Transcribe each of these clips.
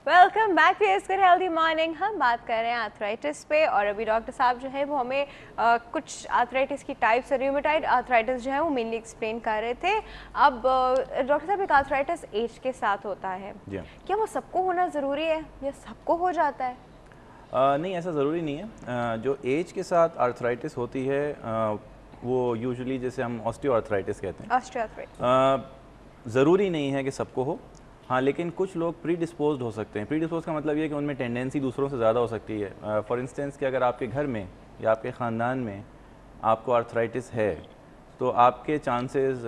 Welcome back to यसकर healthy morning. हम बात कर रहे हैं आर्थराइटिस पे और अभी डॉक्टर साहब जो है वो हमें कुछ आर्थराइटिस की टाइप्स और र्यूमेटॉइड आर्थराइटिस जो है वो मेनली एक्सप्लेन कर रहे थे। अब डॉक्टर साहब, एक आर्थराइटिस एज के साथ होता है, क्या वो सबको होना ज़रूरी है या सबको हो जाता है? नहीं, ऐसा ज़रूरी नहीं है। जो एज के साथ आर्थराइटिस होती है वो यूजुअली जैसे हम ऑस्टियोआर्थराइटिस कहते हैं। ऑस्टियोआर्थराइटिस ज़रूरी नहीं है कि सबको हो, हाँ, लेकिन कुछ लोग प्री डिस्पोज्ड हो सकते हैं। प्री डिस्पोज का मतलब ये है कि उनमें टेंडेंसी दूसरों से ज़्यादा हो सकती है। फॉर इंस्टेंस कि अगर आपके घर में या आपके ख़ानदान में आपको आर्थराइटिस है तो आपके चांसेस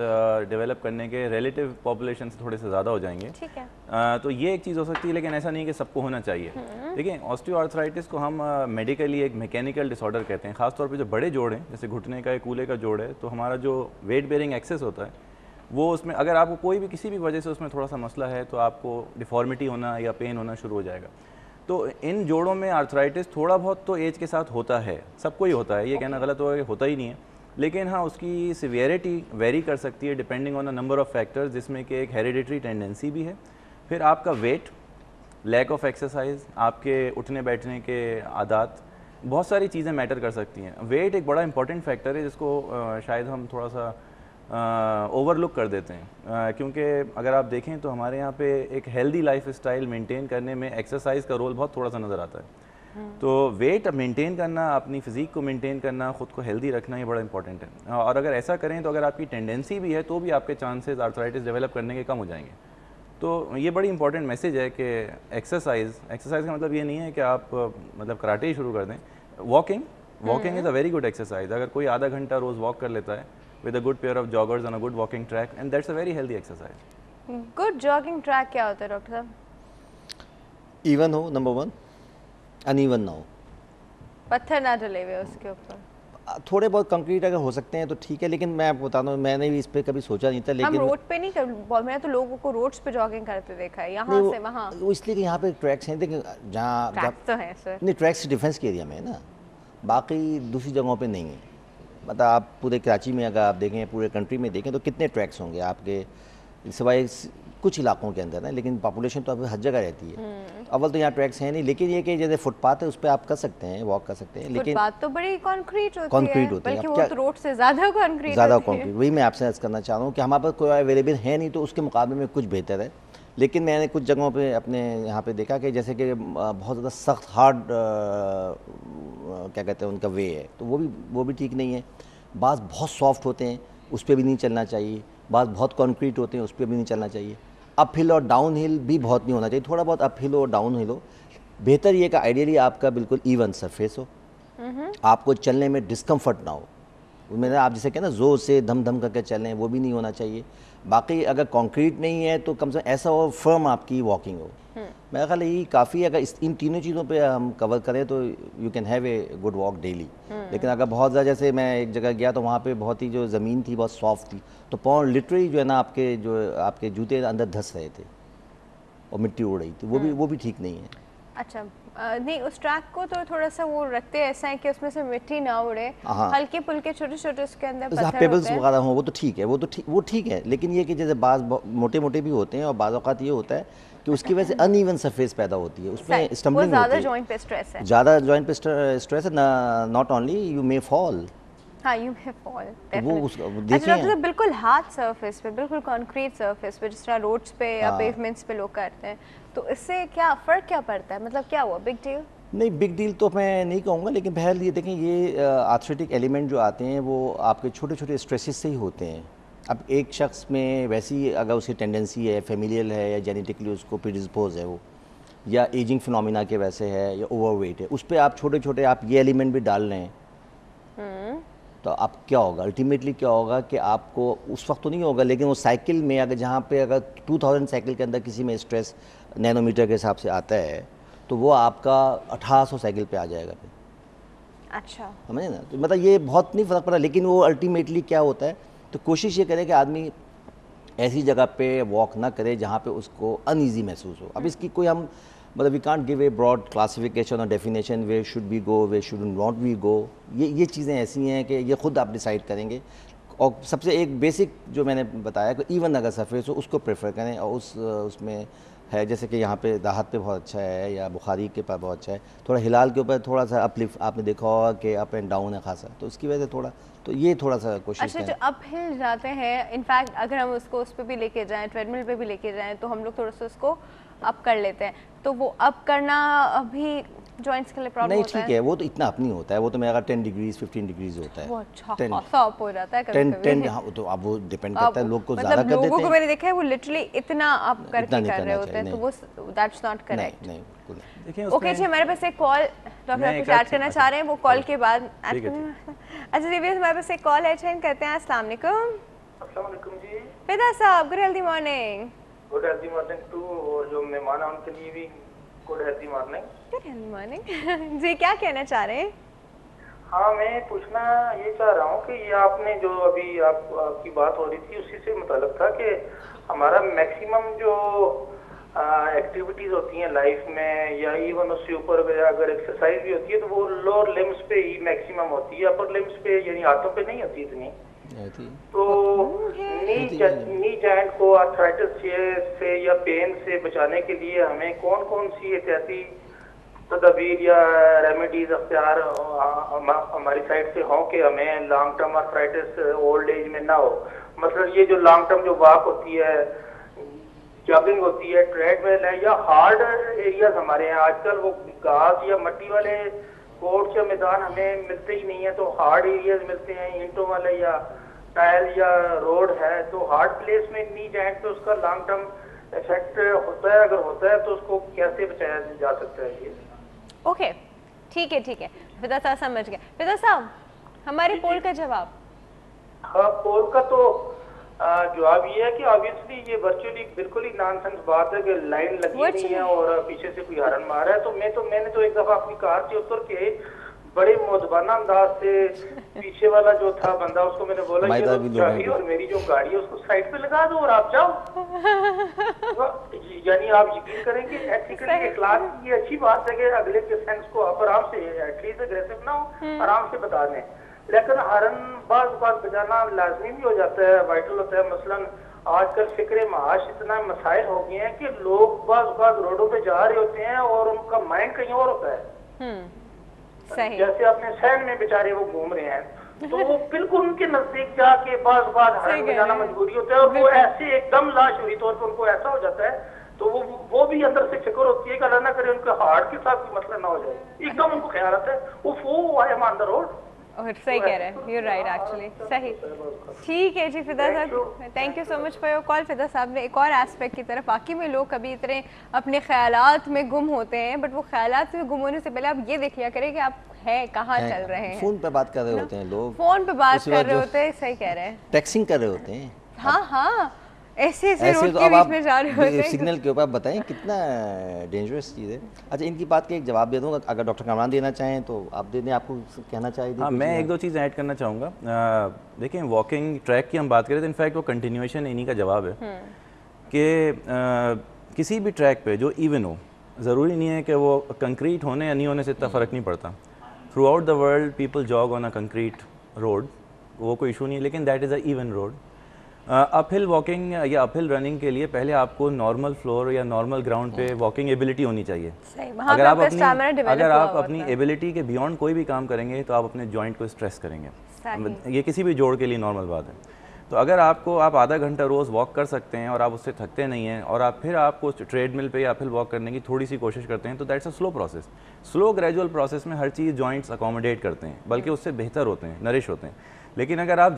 डेवलप करने के रिलेटिव पॉपुलेशन से थोड़े से ज़्यादा हो जाएंगे। ठीक है। तो ये एक चीज़ हो सकती है, लेकिन ऐसा नहीं है कि सबको होना चाहिए। देखिए, ऑस्टियोआर्थराइटिस को हम मेडिकली एक मैकेनिकल डिसऑर्डर कहते हैं। ख़ासतौर पे जो बड़े जोड़ हैं, जैसे घुटने का या कूल्हे का जोड़ है, तो हमारा जो वेट बेयरिंग एक्सेस होता है वो उसमें अगर आपको कोई भी किसी भी वजह से उसमें थोड़ा सा मसला है तो आपको डिफॉर्मिटी होना या पेन होना शुरू हो जाएगा। तो इन जोड़ों में आर्थराइटिस थोड़ा बहुत तो एज के साथ होता है, सबको ही होता है, ये कहना गलत होगा कि होता ही नहीं है। लेकिन हाँ, उसकी सिवियरिटी वेरी कर सकती है depending on the number of factors, जिसमें कि एक हेरिडिटरी टेंडेंसी भी है, फिर आपका वेट, लैक ऑफ एक्सरसाइज, आपके उठने बैठने के आदत, बहुत सारी चीज़ें मैटर कर सकती हैं। वेट एक बड़ा इंपॉर्टेंट फैक्टर है जिसको शायद हम थोड़ा सा ओवरलुक कर देते हैं, क्योंकि अगर आप देखें तो हमारे यहाँ पे एक हेल्दी लाइफ स्टाइल मेंटेन करने में एक्सरसाइज का रोल बहुत थोड़ा सा नज़र आता है। तो वेट मेंटेन करना, अपनी फ़िज़ीक को मेंटेन करना, ख़ुद को हेल्दी रखना, ये बड़ा इंपॉर्टेंट है। और अगर ऐसा करें तो अगर आपकी टेंडेंसी भी है तो भी आपके चांसेस आर्थराइटिस डेवलप करने के कम हो जाएंगे। तो ये बड़ी इंपॉर्टेंट मैसेज है कि एक्सरसाइज का मतलब ये नहीं है कि आप मतलब कराटे ही शुरू कर दें। Walking is a very good exercise. अगर कोई आधा घंटा रोज़ वॉक कर लेता है with a good pair of joggers on a good walking track, and that's a very healthy exercise. Good jogging track क्या होता है डॉक्टर साहब? इवन हो, नंबर वन, अनइवन ना हो, पत्थर ना डले हुए उसके ऊपर। थोड़े बहुत कंक्रीट अगर हो सकते हैं तो ठीक है, लेकिन मैं आपको बता दूं, मैंने भी इस पर कभी सोचा नहीं था। लेकिन हम रोड पे नहीं कर, मैंने तो लोगों को रोड्स पे जॉगिंग करते देखा है, यहाँ से वहाँ। वो इसलिए कि यहाँ पे ट्रैक्स हैं, देखिए जहाँ तो है सर, नहीं, ट्रैक्स डिफेंस के एरिया में है ना, बाकी दूसरी जगहों पे नहीं है। मतलब आप पूरे कराची में अगर आप देखें, पूरे कंट्री में देखें तो कितने ट्रैक्स होंगे आपके, सिवाय कुछ इलाकों के अंदर है, लेकिन पॉपुलेशन तो अभी हर जगह रहती है। अव्वल तो यहाँ ट्रैक्स हैं नहीं, लेकिन ये कि जैसे फुटपाथ है उस पर आप कर सकते हैं, वॉक कर सकते हैं, लेकिन फुटपाथ तो बड़ी कंक्रीट होती है, बल्कि वो तो रोड से ज़्यादा कंक्रीट होती है। वही मैं आपसे अर्ज़ करना चाह रहा हूँ कि हमारे पास कोई अवेलेबल है नहीं, तो उसके मुकाबले में कुछ बेहतर है। लेकिन मैंने कुछ जगहों पे अपने यहाँ पे देखा कि जैसे कि बहुत ज़्यादा सख्त हार्ड क्या कहते हैं उनका वे है, तो वो भी ठीक नहीं है। बाज़ बहुत सॉफ्ट होते हैं, उस पर भी नहीं चलना चाहिए, बाज़ बहुत कंक्रीट होते हैं, उस पर भी नहीं चलना चाहिए। अप हिल और डाउन हिल भी बहुत नहीं होना चाहिए, थोड़ा बहुत अप हिल और डाउन हिल हो। बेहतर ये कि आइडियली आपका बिल्कुल इवन सरफेस हो, आपको चलने में डिस्कम्फर्ट ना हो। मैंने आप जैसे कहना ज़ोर से धम धम करके चलें, वो भी नहीं होना चाहिए। बाकी अगर कंक्रीट नहीं है तो कम से कम ऐसा हो फर्म आपकी वॉकिंग हो। मेरा ख्याल यही काफ़ी, अगर इन तीनों चीज़ों पे हम कवर करें तो you can have a good walk daily. लेकिन अगर बहुत ज़्यादा, जैसे मैं एक जगह गया तो वहाँ पे बहुत ही जो ज़मीन थी बहुत सॉफ्ट थी, तो पाँव लिटरली जो है ना आपके जूते अंदर धंस रहे थे और मिट्टी उड़ रही थी, वो भी ठीक नहीं है। अच्छा, नहीं, उस ट्रैक को तो थोड़ा सा वो रखते ऐसा है कि उसमें से मिट्टी ना उड़े, हल्के फुल्के छोटे छोटे उसके अंदर पत्थर पेबल्स वगैरह हो, वो तो ठीक है, वो ठीक है। लेकिन ये कि जैसे बाज़ मोटे मोटे भी होते हैं और बाज़ औक़ात ये होता है कि उसकी वजह से अनइवन सरफेस पैदा होती है, उसमें स्टम्बलिंग होती है, ज़्यादा जॉइंट पे स्ट्रेस है, not only you may fall. हाँ, यू मे फॉल। वो देखिए डॉक्टर, बिल्कुल हार्ड सरफेस पे, बिल्कुल कंक्रीट सरफेस पे, जिस तरह रोड्स पे या पेवमेंट्स पे लोग करते हैं, तो इससे क्या फ़र्क क्या पड़ता है? मतलब क्या हुआ, बिग डील? नहीं, बिग डील तो मैं नहीं कहूँगा, लेकिन बहरहाल ये देखें, ये आर्थराइटिक एलिमेंट जो आते हैं वो आपके छोटे छोटे स्ट्रेसेस से ही होते हैं। अब एक शख्स में वैसी अगर उसकी टेंडेंसी है, फेमिलियल है या जेनेटिकली उसको प्रीडिस्पोज है वो, या एजिंग फिनोमिना के वैसे है या ओवरवेट है, उस पर आप छोटे छोटे आप ये एलिमेंट भी डाल रहे हैं, तो आप क्या होगा अल्टीमेटली, क्या होगा कि आपको उस वक्त तो नहीं होगा, लेकिन वो साइकिल में अगर जहाँ पे अगर 2000 साइकिल के अंदर किसी में स्ट्रेस नैनोमीटर के हिसाब से आता है तो वो आपका 1800 साइकिल पे आ जाएगा फिर। अच्छा, समझे ना? तो मतलब ये बहुत नहीं फ़र्क पड़ा, लेकिन वो अल्टीमेटली क्या होता है, तो कोशिश ये करे कि आदमी ऐसी जगह पे वॉक ना करे जहाँ पे उसको अनईजी महसूस हो। अब इसकी कोई हम मतलब we can't give a broad classification और definition where should we go, where should not we go. ये चीज़ें ऐसी हैं कि ये खुद आप डिसाइड करेंगे। اور سب سے ایک بیسک جو میں نے بتایا کہ ایون اگر سرفیس ہو اس کو پریفر کریں، اور اس میں ہے جیسے کہ یہاں پہ داہت پہ بہت اچھا ہے یا بخاری کے پاس بہت اچھا ہے، تھوڑا ہلال کے اوپر تھوڑا سا اپ لفٹ آپ نے دیکھا ہوگا کہ اپ اینڈ ڈاؤن ہے خاصا، تو اس کی وجہ سے تھوڑا تو یہ تھوڑا سا کوشش اچھا کریں۔ جو اپ ہل جاتے ہیں انفیکٹ اگر ہم اس کو اس پہ بھی لے کے جائیں، ٹریڈ مل پہ بھی لے کے جائیں تو ہم لوگ تھوڑا سا اس کو اپ کر لیتے ہیں، تو وہ اپ کرنا ابھی جوائنٹس کے لیے پرابلم نہیں ہوتا ہے؟ ٹھیک ہے، وہ تو اتنا اپ نہیں ہوتا ہے، وہ تو میرا 10 ڈگریز 15 ڈگریز ہوتا ہے، وہ اچھا خاصا اپ ہو جاتا ہے کبھی 10 ہاں تو اب وہ ڈیپینڈ کرتا ہے، لوگ کو زیادہ کر مطلب دیتے لوگوں کو ہیں، میں نے دیکھا ہے وہ لٹرلی اتنا اپ کر اتنا کے نہیں کر رہے کرنا ہوتے ہیں، چاہیے، تو وہ دیٹس ناٹ کریکٹ۔ نہیں بالکل نہیں۔ دیکھیں اوکے جی ہمارے پاس ایک کال ڈاکٹر آپ کچھ ایڈ کرنا چاہ رہے ہیں، وہ کال کے بعد اچھا جی ہمارے پاس ایک کال ہے، چین کرتے ہیں۔ السلام علیکم۔ السلام علیکم جی۔ فدا صاحب good healthy morning. Good healthy morning too, اور جو مہمان ہیں ان کے لیے بھی good healthy morning. Good healthy morning جی کیا کہنا چاہ رہے ہیں؟ ہاں میں پوچھنا یہ چاہ رہا ہوں کہ یہ آپ نے جو ابھی آپ کی بات ہو رہی تھی اسی سے متعلق تھا کہ ہمارا میکسیمم جو ایکٹیویٹیز ہوتی ہیں لائف میں یا ایون اس سے اوپر اگر ایکسرسائز بھی ہوتی ہے تو وہ لوور لمبس پہ ہی میکسیمم ہوتی ہے، اپر لمبس پہ یعنی ہاتھوں پہ نہیں ہوتی اتنی، تو نی جوائنٹ کو آرتھرائٹس سے یا پین سے بچانے کے لیے ہمیں کون کون سی احتیاطی تدابیر یا ریمیڈیز اختیار ہماری سائڈ سے ہوں کہ ہمیں long term arthritis old age میں نہ ہو؟ مطلب یہ جو لانگ ٹرم جو واک ہوتی ہے، جاگنگ ہوتی ہے، ٹریڈ مل ہے، یا ہارڈ ایریاز ہمارے ہیں آج کل وہ گھاس یا مٹی والے کورٹس یا میدان ہمیں ملتے ہی نہیں ہیں، تو ہارڈ ایریاز ملتے ہیں اینٹوں والے یا ٹائل یا روڈ ہے، تو ہارڈ پلیس میں نی جوائنٹ پہ اس کا لانگ ٹرم افیکٹ ہوتا ہے؟ اگر ہوتا ہے تو اس کو کیسے بچایا جا سکتا ہے؟ یہ اوکے ٹھیک ہے فدا صاحب سمجھ گئے۔ فدا صاحب ہمارے پول کا جواب؟ ہاں پول کا تو جواب یہ ہے کہ آبویسلی یہ ورچولی بالکل ہی نان سینس بات ہے کہ لائن لگی نہیں ہے اور پیچھے سے کوئی ہارن مار رہا ہے، تو میں نے تو ایک دفعہ اپنی کار سے اتر کے بڑے مؤدبانہ انداز سے پیچھے والا جو تھا بندہ اس کو میں نے بولا یہ چابی اور میری جو گاڑی ہے اس کو سائڈ پہ لگا دو اور آپ جاؤ۔ یعنی آپ یقین کریں کہ ایتھیکلی اخلاق کی یہ اچھی بات ہے کہ اگلے کے سینس کو آپ آرام سے ایٹ لیسٹ اگریسو نہ ہو، آرام سے بتا دیں، لیکن ہارن بعض اوقات بجانا لازمی بھی ہو جاتا ہے، وائٹل ہوتا ہے۔ مثلاً آج کل فکر معاش اتنا مسائل ہو گئے ہیں کہ لوگ بعض اوقات روڈوں پہ جا رہے ہوتے ہیں اور ان کا مائنڈ کہیں اور ہوتا ہے، جیسے اپنے سین میں بیچارے وہ گھوم رہے ہیں، تو وہ بالکل ان کے نزدیک جا کے بعض بار ہارن بجانا مجبوری ہوتا ہے، اور وہ ایسے ایک دم لاشعوری طور پہ ان کو ایسا ہو جاتا ہے، تو وہ بھی اندر سے فکر ہوتی ہے کہ اللہ نہ کرے ان کے ہارٹ کے ساتھ کوئی مسئلہ نہ ہو جائے، ایک دم ان کو خیال آتا ہے وہ I am on the road. صحیح کہہ رہے ہیں، یو رائٹ ایکچولی صحیح۔ ٹھیک ہے جی فدا صاحب thank you so much for your call. فدا صاحب نے ایک اور ایسپیکٹ کی طرف، واقعی میں لوگ کبھی اتنے اپنے خیالات میں گم ہوتے ہیں، بٹ وہ خیالات میں گم ہونے سے پہلے آپ یہ دیکھ لیا کریں کہ آپ ہیں کہاں چل رہے ہیں۔ فون پہ بات کر رہے ہوتے ہیں لوگ، فون پہ بات کر رہے ہوتے ہیں، صحیح کہہ رہے ہیں، ٹیکسنگ کر رہے ہوتے ہیں، ہاں ایسے روڈ تو کے اب بیچ آپ میں جا رہے ہوتے ہیں، سگنل کے اوپر بتائیں کتنا ڈینجرس چیز ہے۔ اچھا ان کی بات کا ایک جواب دے دوں گا، اگر ڈاکٹر کامران دینا چاہیں تو آپ دے دیں، آپ کو کہنا چاہیے؟ ہاں میں ایک دو چیز ایڈ کرنا چاہوں گا۔ دیکھیں واکنگ ٹریک کی ہم بات کریں تو انفیکٹ وہ کنٹینیویشن انہی کا جواب ہے کہ کسی بھی ٹریک پہ جو ایون ہو، ضروری نہیں ہے کہ وہ کنکریٹ ہونے یا نہیں ہونے سے اتنا فرق نہیں پڑتا، through out the world people جاگ آن اے کنکریٹ روڈ، وہ کوئی ایشو نہیں ہے، لیکن that is a even road. Uphill walking یا اپ ہل رننگ کے لیے پہلے آپ کو نارمل فلور یا نارمل گراؤنڈ پہ واکنگ ایبلٹی ہونی چاہیے۔ اگر آپ اپنی ایبلٹی کے بیونڈ کوئی بھی کام کریں گے تو آپ اپنے جوائنٹ کو اسٹریس کریں گے، یہ کسی بھی جوڑ کے لیے نارمل بات ہے۔ تو اگر آپ آدھا گھنٹہ روز واک کر سکتے ہیں اور آپ اس سے تھکتے نہیں ہیں اور آپ کو ٹریڈ مل پہ یا اپ ہل واک کرنے کی تھوڑی سی کوشش کرتے ہیں تو that's a slow process, slow gradual process میں ہر چیز جوائنٹس اکوموڈیٹ کرتے ہیں، بلکہ اس سے بہتر ہوتے ہیں، نرش ہوتے ہیں۔ لیکن اگر آپ